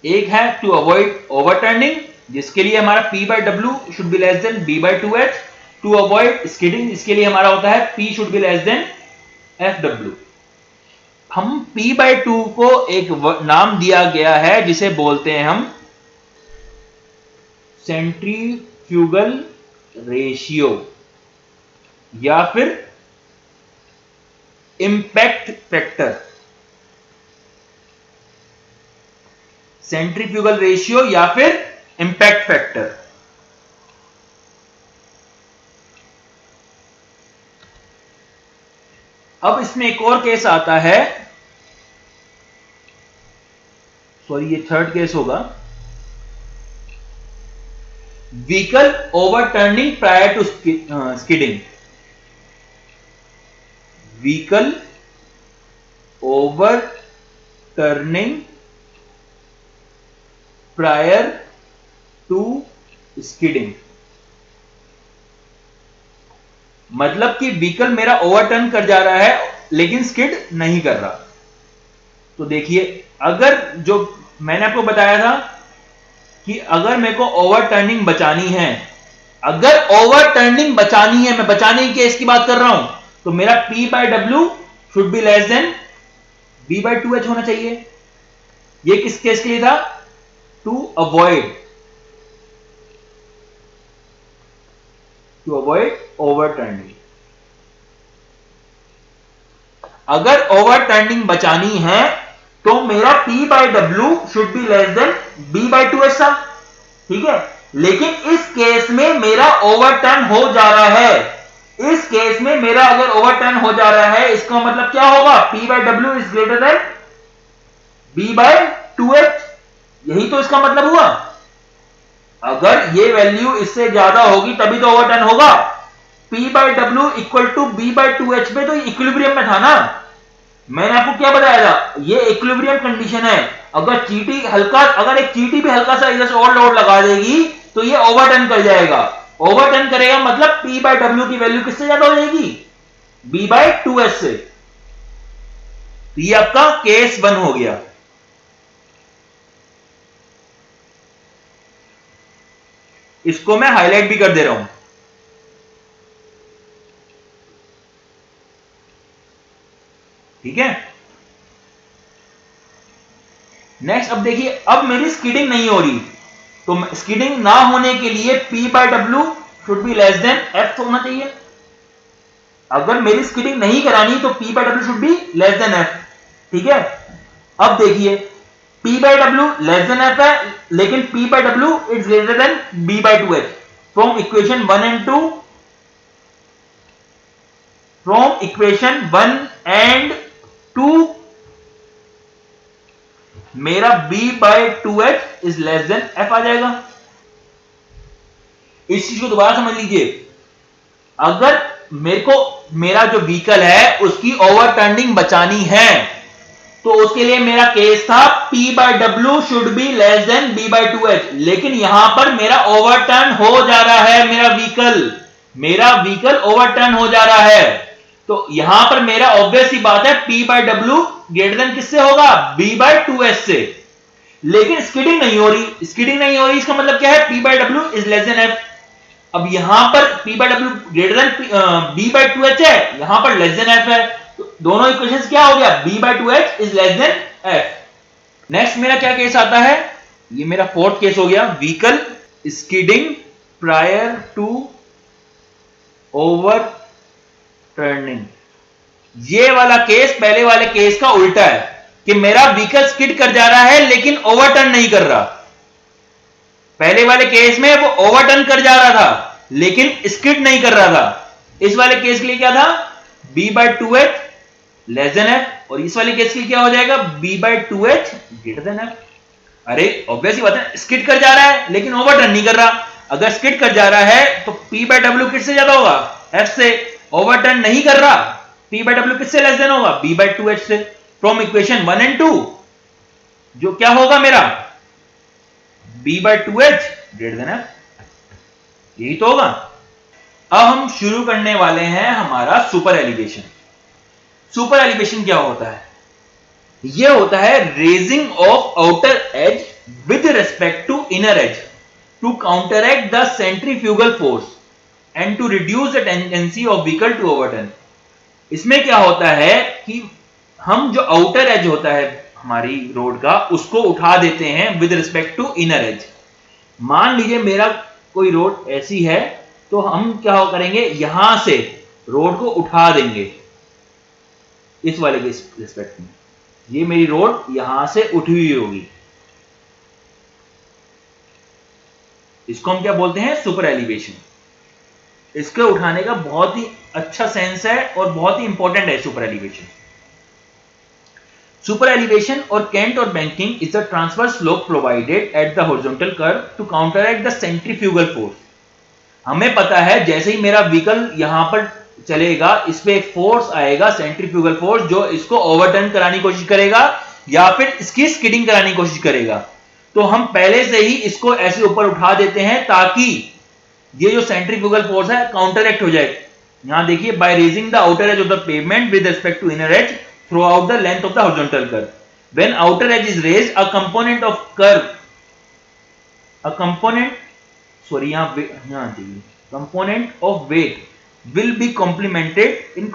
एक है टू अवॉइड ओवरटर्निंग, जिसके लिए हमारा P/W should be less than B/2H। To avoid skidding, इसके लिए हमारा होता है P should be less than Fw। हम P/2 को एक नाम दिया गया है जिसे बोलते हैं हम सेंट्रीफ्यूगल रेशियो या फिर इंपैक्ट फैक्टर। सेंट्रीफ्यूगल रेशियो या फिर इंपैक्ट फैक्टर। अब इसमें एक और केस आता है, सॉरी ये थर्ड केस होगा, vehicle overturning prior to skidding. Vehicle overturning prior to skidding, मतलब कि व्हीकल मेरा ओवरटर्न कर जा रहा है लेकिन स्किड नहीं कर रहा। तो देखिए, अगर जो मैंने आपको बताया था कि अगर मेरे को ओवरटर्निंग बचानी है, अगर ओवरटर्निंग बचानी है, मैं बचाने की केस की बात कर रहा हूं, तो मेरा P/W should be less than B/2H होना चाहिए। ये किस केस के लिए था? To avoid overturning. अगर ओवरटर्निंग बचानी है तो मेरा P/W should be less than B/2H था। ठीक है, लेकिन इस केस में मेरा ओवरटर्न हो जा रहा है। इस केस में मेरा अगर ओवरटर्न हो जा रहा है, इसका मतलब क्या होगा? P/W is greater then B/2H। यही तो इसका मतलब हुआ। अगर ये वैल्यू इससे ज्यादा होगी तभी तो ओवरटर्न होगा। P by W equal to B by 2H में, तो इक्विलिब्रियम में था ना। मैंने आपको क्या बताया था, ये इक्विलिब्रियम कंडीशन है। अगर चीटी हल्का, अगर एक चीटी भी हल्का सा इधर से और लोड लगा देगी तो ये ओवरटर्न कर जाएगा। ओवरटर्न करेगा मतलब P बाय डब्ल्यू की वैल्यू किससे ज्यादा हो जाएगी, B बाय 2H से। तो ये आपका केस 1 हो गया। इसको मैं हाईलाइट भी कर दे रहा हूं। ठीक है, नेक्स्ट अब देखिए, अब मेरी स्किडिंग नहीं हो रही, तो स्किडिंग ना होने के लिए P by W should be less than F होना चाहिए। अगर मेरी स्किडिंग नहीं करानी तो P by W should be less than F। ठीक है, अब देखिए P by W less than F है, लेकिन P by W is greater than B by 2H। From equation 1 and 2, from equation 1 and 2 मेरा B by 2H is less than F आ जाएगा। इस चीज को दोबारा समझ लीजिए, अगर मेरे को मेरा जो व्हीकल है उसकी ओवरटर्निंग बचानी है तो उसके लिए मेरा केस था P by W should be less than B by 2H, लेकिन यहां पर मेरा ओवरटर्न हो जा रहा है, मेरा व्हीकल ओवरटर्न हो जा रहा है। तो यहां पर मेरा ऑब्वियस सी बात है P by W greater then किससे होगा, B बाय 2H से। लेकिन स्किडिंग नहीं हो रही, इसका मतलब क्या है, P by W is less than F। अब यहां पर P by W greater than B by 2H है, यहां पर लेस देन F है, तो दोनों इक्वेशंस क्या हो गया, B by 2H is less than F। Next मेरा क्या केस आता है, ये मेरा फोर्थ केस हो गया, vehicle skidding prior to overturning. ये वाला केस पहले वाले केस का उल्टा है कि मेरा व्हीकल स्किड कर जा रहा है लेकिन ओवरटर्न नहीं कर रहा। पहले वाले केस में वो ओवरटर्न कर जा रहा था लेकिन स्किड नहीं कर रहा था। इस वाले केस के लिए क्या था, B by 2H less than F, और इस वाले केस के लिए क्या हो जाएगा, B by 2H greater than F। अरे ऑब्वियस ही बात है, स्किड कर जा रहा है लेकिन ओवरटर्न नहीं कर रहा। अगर स्किड कर जा रहा है तो P बाय डब्ल्यू किससे ज्यादा होगा, F से। ओवरटर्न नहीं कर रहा, P बाय डब्ल्यू किससे लेस देन होगा, B बाय 2H से। फ्रॉम इक्वेशन 1 एंड 2 जो क्या होगा मेरा, B by 2H greater than F, यही तो होगा। अब हम शुरू करने वाले हैं हमारा सुपर एलिवेशन। सुपर एलिवेशन क्या होता है, यह होता है raising of outer edge with respect to inner edge to counteract the centrifugal force and to reduce the tendency of vehicle to overturn. इसमें क्या होता है कि हम जो आउटर एज होता है हमारी रोड का, उसको उठा देते हैं with respect to inner edge. मान लीजिए मेरा कोई रोड ऐसी है, तो हम क्या करेंगे, यहां से रोड को उठा देंगे इस वाले के रिस्पेक्ट में। ये मेरी रोड यहां से उठी हुई होगी, इसको हम क्या बोलते हैं, सुपर एलिवेशन। इसके उठाने का बहुत ही अच्छा सेंस है और बहुत ही इंपॉर्टेंट है सुपर एलिवेशन। सुपर एलिवेशन और कैंट और banking is the transverse slope provided at the horizontal curve to counteract the centrifugal force. हमें पता है जैसे ही मेरा व्हीकल यहां पर चलेगा, इस पे एक फोर्स आएगा, सेंट्रीफ्यूगल फोर्स, जो इसको ओवरटर्न कराने की कोशिश करेगा या फिर इसकी स्किडिंग कराने की कोशिश करेगा। तो हम पहले से ही इसको ऐसे ऊपर उठा देते हैं ताकि ये जो सेंट्रीफ्यूगल फोर्स है काउंटरएक्ट हो जाए। यहां देखिए, by raising the outer edge of the pavement with respect to inner edge throughout the length of the horizontal curve. When outer edge is raised, a component of weight will be complemented in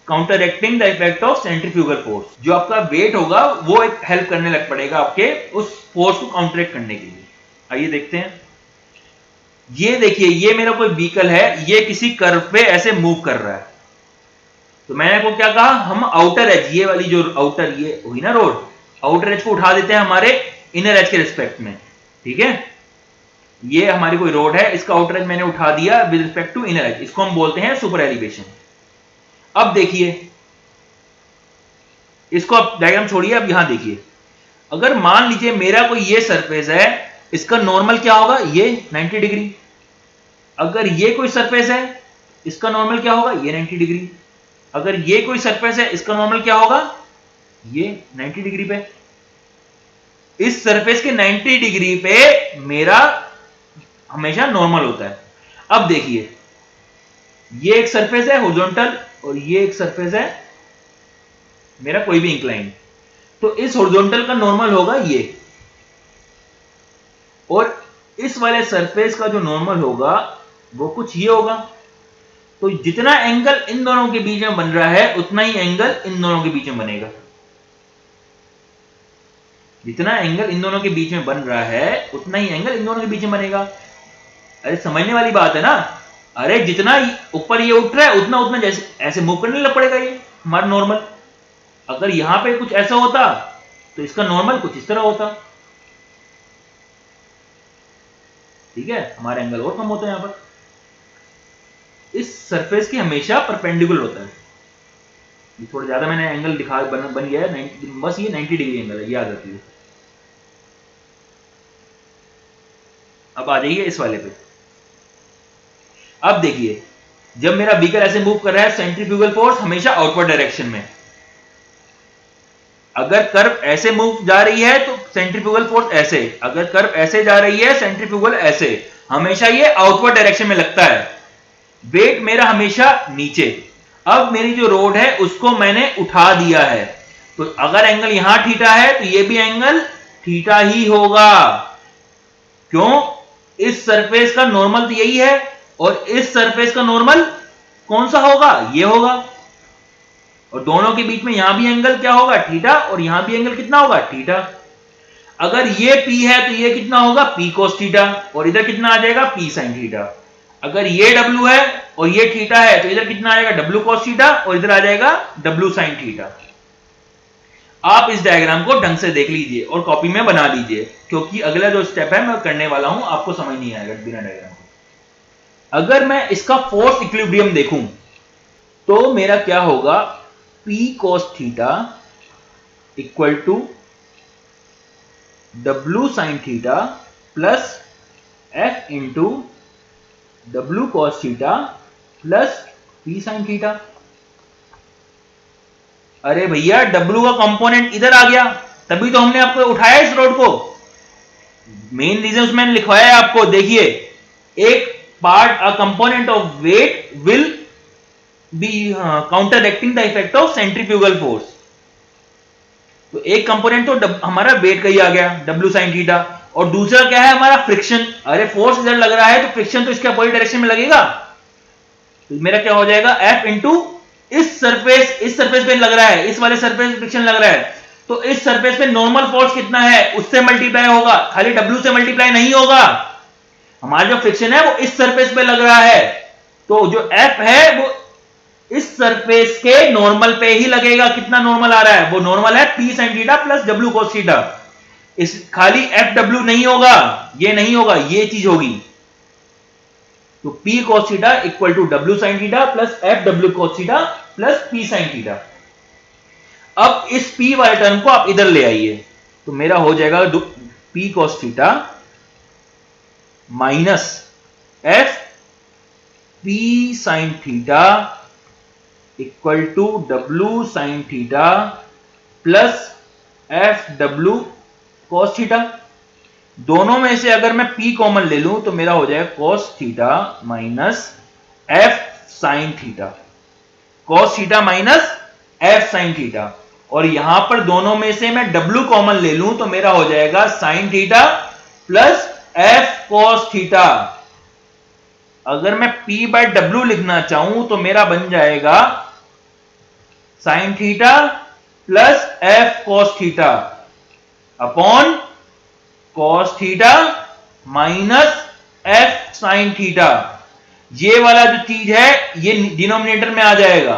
counteracting the effect of centrifugal force. जो आपका wait होगा वो एक help करने लग पड़ेगा आपके उस फोर्स को काउंटरएक्ट करने के लिए। आइए देखते हैं। ये देखिए, ये मेरा कोई व्हीकल है, ये किसी कर्व पे ऐसे मूव कर रहा है। तो मैंने आपको क्या कहा, हम आउटर एज, ये वाली जो आउटर ये हुई ना रोड, आउटर एज को उठा देते हैं हमारे इनर एज के रिस्पेक्ट में। ठीक है, ये हमारी कोई रोड है, इसका आउटर एज मैंने उठा दिया with respect to inner edge, इसको हम बोलते हैं सुपर एलिवेशन। अब देखिए, इसको अब डायग्राम छोड़िए, अब यहां देखिए, अगर मान लीजिए मेरा कोई ये सरफेस है, इसका नॉर्मल क्या होगा, ये 90 डिग्री। अगर ये कोई सरफेस है, इसका नॉर्मल क्या होगा? ये 90 डिग्री। अगर ये कोई सरफेस है, इसका नॉर्मल क्या होगा? ये 90 डिग्री पे। इस सरफेस के 90 डिग्री पे मेरा हमेशा नॉर्मल होता है। अब देखिए, ये एक सरफेस है हॉरिजॉन्टल और ये एक सरफेस है मेरा कोई भी इंक्लाइन। तो इस हॉरिजॉन्टल का नॉर्मल होगा ये, और इस वाले सरफेस का जो नॉर्मल होगा वो कुछ ये होगा। तो जितना एंगल इन दोनों के बीच में बन रहा है उतना ही एंगल इन दोनों के बीच में बनेगा। जितना एंगल इन दोनों के बीच में बन रहा है उतना ही एंगल इन दोनों के बीच में बनेगा। अरे समझने वाली बात है ना। अरे जितना ऊपर ये उठ रहा है उतना उतना जैसे ऐसे मूव करने लग पड़ेगा ये हमारा नॉर्मल। अगर यहां पे कुछ ऐसा होता तो इसका नॉर्मल कुछ इस तरह होता। ठीक है, हमारा एंगल और कम होता है यहां पर। इस सरफेस की हमेशा परपेंडिकुलर होता है। ये थोड़ा ज्यादा मैंने एंगल दिखा बन गया है, बस ये 90 डिग्री एंगल है, याद रखिए। अब आ जाइए इस वाले पे। अब देखिए, जब मेरा बीकर ऐसे मूव कर रहा है, सेंट्रीफ्यूगल फोर्स हमेशा आउटवर्ड डायरेक्शन में। अगर कर्व ऐसे मूव जा रही है तो सेंट्रीफ्यूगल फोर्स ऐसे, अगर कर्व ऐसे जा रही है सेंट्रीफ्यूगल ऐसे, हमेशा ये आउटवर्ड डायरेक्शन में लगता है। वेट मेरा हमेशा नीचे। अब मेरी जो रोड है उसको मैंने उठा दिया है, तो अगर एंगल यहां थीटा है तो ये भी एंगल थीटा ही होगा। क्यों? इस सरफेस का नॉर्मल तो यही है, और इस सरफेस का नॉर्मल कौन सा होगा? ये होगा। और दोनों के बीच में यहां भी एंगल क्या होगा? थीटा, और यहां भी एंगल कितना होगा? थीटा। अगर ये P है तो ये कितना होगा? P cos थीटा, और इधर कितना आ जाएगा? P sin theta. अगर ये W है और ये थीटा है तो इधर कितना आएगा? W cos थीटा, और इधर आ जाएगा W sin थीटा। आप इस डायग्राम को ढंग से देख लीजिए और कॉपी में बना लीजिए, क्योंकि अगला जो स्टेप है मैं करने वाला हूं आपको समझ नहीं आएगा बिना डायग्राम को। अगर मैं इसका फोर्स इक्विलिब्रियम देखूं तो मेरा क्या होगा? P cos theta equal to W sin theta plus F into W cos theta plus P sin theta. अरे भैया, W का कंपोनेंट इधर आ गया, तभी तो हमने आपको उठाया इस रोड को। मेन रीजन मैंने लिखवाया है आपको। देखिए, एक part a component of weight will be counteracting the effect of centrifugal force. तो एक कंपोनेंट तो हमारा वेट का ही आ गया, W sin थीटा, और दूसरा क्या है हमारा? फ्रिक्शन। अरे फोर्स इधर लग रहा है तो फ्रिक्शन तो इसके अपोजिट डायरेक्शन में लगेगा। तो मेरा क्या हो जाएगा? F इंटू इस सरफेस पे लग रहा है, इस वाले सरफेस फ्रिक्शन लग रहा है, तो इस सरफेस पे नॉर्मल फोर्स कितना है उससे मल्टीप्लाई होगा, खाली W से मल्टीप्लाई नहीं होगा। हमारा जो फ्रिक्शन है वो इस सरफेस पे लग रहा है, तो जो F है वो इस सरफेस के नॉर्मल पे ही लगेगा। कितना नॉर्मल आ रहा है? वो नॉर्मल है P sin theta plus W cos theta. इस खाली FW नहीं होगा, ये नहीं होगा, ये चीज होगी। तो P cos theta equal to W sin theta plus FW cos theta plus P sin theta. अब इस P वाले टर्म को आप इधर ले आइए, तो मेरा हो जाएगा P cos theta minus F P sin theta equal to W sin theta plus FW cos theta. दोनों में से अगर मैं P कॉमन ले लूं तो मेरा हो जाएगा cos theta minus F sin theta, cos theta minus F sin theta. और यहां पर दोनों में से मैं W कॉमन ले लूं तो मेरा हो जाएगा sin theta plus F cos theta. अगर मैं P बाय W लिखना चाहूं तो मेरा बन जाएगा sin theta plus F cos theta upon cos theta minus F sin theta. ये वाला जो चीज है ये डिनोमिनेटर में आ जाएगा।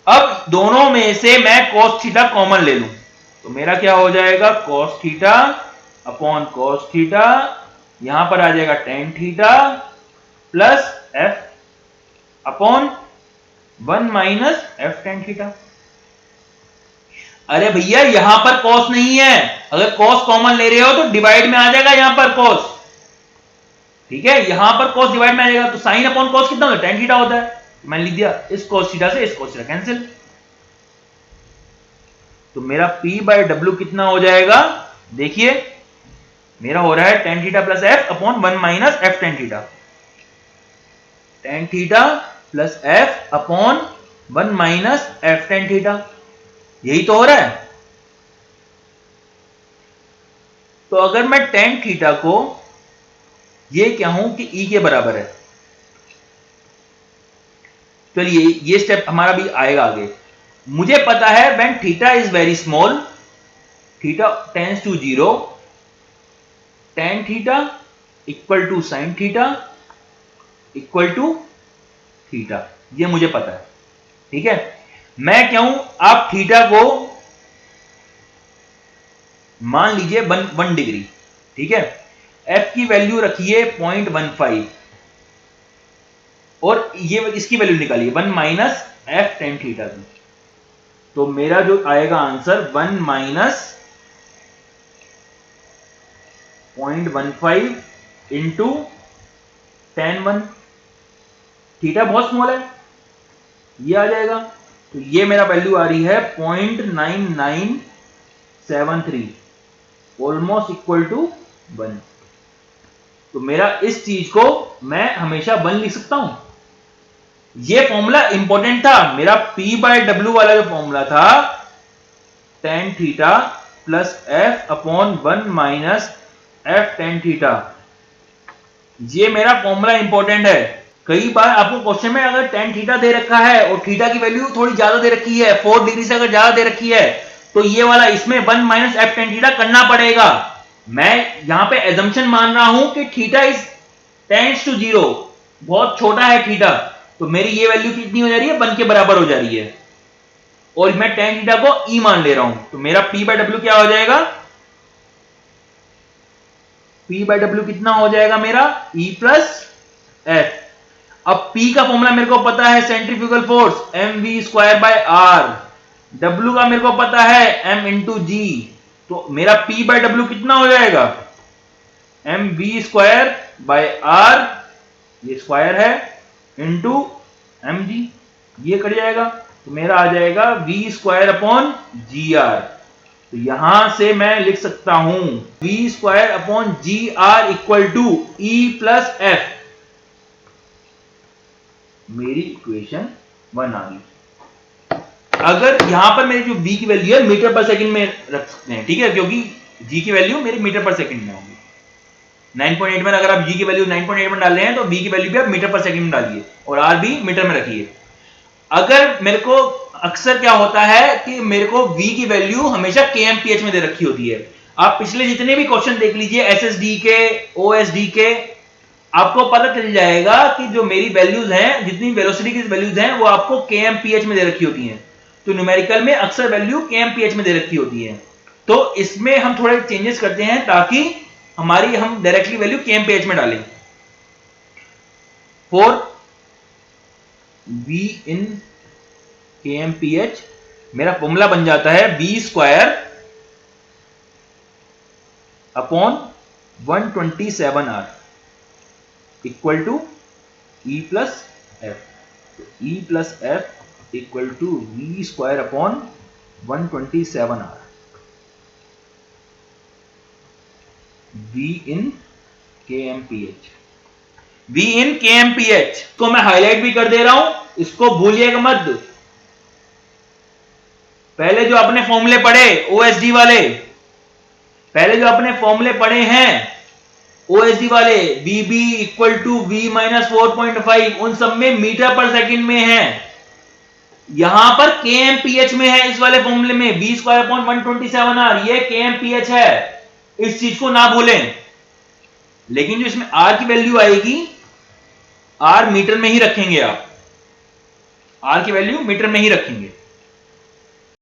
अब दोनों में से मैं cos थीटा कॉमन ले लूं तो मेरा क्या हो जाएगा? cos theta upon cos theta, यहां पर आ जाएगा tan theta plus F upon 1 minus F tan theta. अरे भैया, यहां पर cos नहीं है, अगर cos कॉमन ले रहे हो तो डिवाइड में आ जाएगा यहां पर cos। ठीक है, यहां पर cos डिवाइड में आ जाएगा, तो sin अपॉन cos कितना होता है, tan थीटा होता है। मैंने लिख दिया इस cos थीटा से इस cos थीटा कैंसिल, तो मेरा P बाय W कितना हो जाएगा, देखिए मेरा हो रहा है tan theta plus f upon 1 minus f tan theta, tan theta plus f upon 1 minus f tan theta, यही तो हो रहा है। तो अगर मैं tan थीटा को ये कहूं कि E के बराबर है, चलिए ये स्टेप हमारा भी आएगा आगे। मुझे पता है when theta is very small, theta tends to 0, tan theta equal to sin theta equal to theta, ये मुझे पता है। ठीक है, मैं कहूं आप थीटा को मान लीजिए 1 डिग्री, ठीक है, f की वैल्यू रखिए 0.15 और ये इसकी वैल्यू निकालिए 1 माइनस f tan थीटा की, तो मेरा जो आएगा answer 1 minus 0.15 into tan 1, theta बहुत स्मॉल है, ये आ जाएगा, तो ये मेरा वैल्यू आ रही है 0.9973, ऑलमोस्ट इक्वल टू 1। तो मेरा इस चीज को मैं हमेशा 1 लिख सकता हूं। ये फॉर्मूला इंपॉर्टेंट था, मेरा P बाय W वाला जो फॉर्मूला था tan theta plus f upon 1 minus f tan theta, ये मेरा फॉर्मूला इंपॉर्टेंट है। कई बार आपको क्वेश्चन में अगर tan थीटा दे रखा है और थीटा की वैल्यू थोड़ी ज्यादा दे रखी है, 4 डिग्री से अगर ज्यादा दे रखी है, तो ये वाला इसमें 1 माइनस f tan थीटा करना पड़ेगा। मैं यहां पे एजम्पशन मान रहा हूं कि थीटा इज टेंड्स टू 0, बहुत छोटा है थीटा, तो मेरी ये वैल्यू कितनी हो जा रही है, 1 के बराबर हो जा रही है, और मैं tan थीटा को E मान ले रहा हूं, तो मेरा P बाय W क्या हो जाएगा, P बाय W कितना हो जाएगा मेरा E प्लस F। अब P का फॉर्मूला मेरे को पता है centrifugal force mv square by r, W का मेरे को पता है m इंटू जी, तो मेरा P बाय W कितना हो जाएगा, mv स्क्वायर बाय r, ये स्क्वायर है, इंटू mg, ये कट जाएगा, तो मेरा आ जाएगा v square upon G R. तो यहां से मैं लिख सकता हूं v square upon G R equal to E plus F, मेरी इक्वेशन 1 आ गई। अगर यहां पर मेरी जो b की वैल्यू है मीटर पर सेकंड में रख सकते हैं, ठीक है, क्योंकि g की वैल्यू मेरी मीटर पर सेकंड में होगी। 9.8 में अगर आप g की वैल्यू 9.8 में डाल रहे हैं तो b की वैल्यू भी आप मीटर पर सेकंड में डालिए और r भी मीटर में रखिए। अगर मेरे को अक्सर क्या होता है कि मेरे को v की वैल्यू हमेशा kmph में दे रखी होती है। आप पिछले जितने भी क्वेश्चन देख लीजिए SSD के, OSD के, आपको पता चल जाएगा कि जो मेरी वैल्यूज हैं, जितनी वेलोसिटी की वैल्यूज हैं, वो आपको kmph में दे रखी होती हैं। तो न्यूमेरिकल में अक्सर वैल्यू kmph में दे रखी होती है, तो इसमें हम थोड़े चेंजेस करते हैं ताकि हमारी हम डायरेक्टली वैल्यू kmph में डालें। फॉर v इन kmph मेरा फॉर्मूला बन जाता है b square upon 127r equal to E plus F, तो E plus F equal to v square upon 127r, v in kmph, v in kmph को मैं highlight भी कर दे रहा हूं, इसको भूलिएगा मत। पहले जो आपने फॉर्मूले पढ़े OSD वाले, पहले जो आपने फॉर्मूले पढ़े हैं OSD वाले, VB equal to V minus 4.5, उन सब में मीटर पर सेकंड में है, यहां पर kmph में है। इस वाले फॉर्मूले में v स्क्वायर अपॉन 127r, ये kmph है, इस चीज को ना भूलें। लेकिन जो इसमें r की वैल्यू आएगी, r मीटर में ही रखेंगे आप, r की वैल्यू मीटर में ही रखेंगे।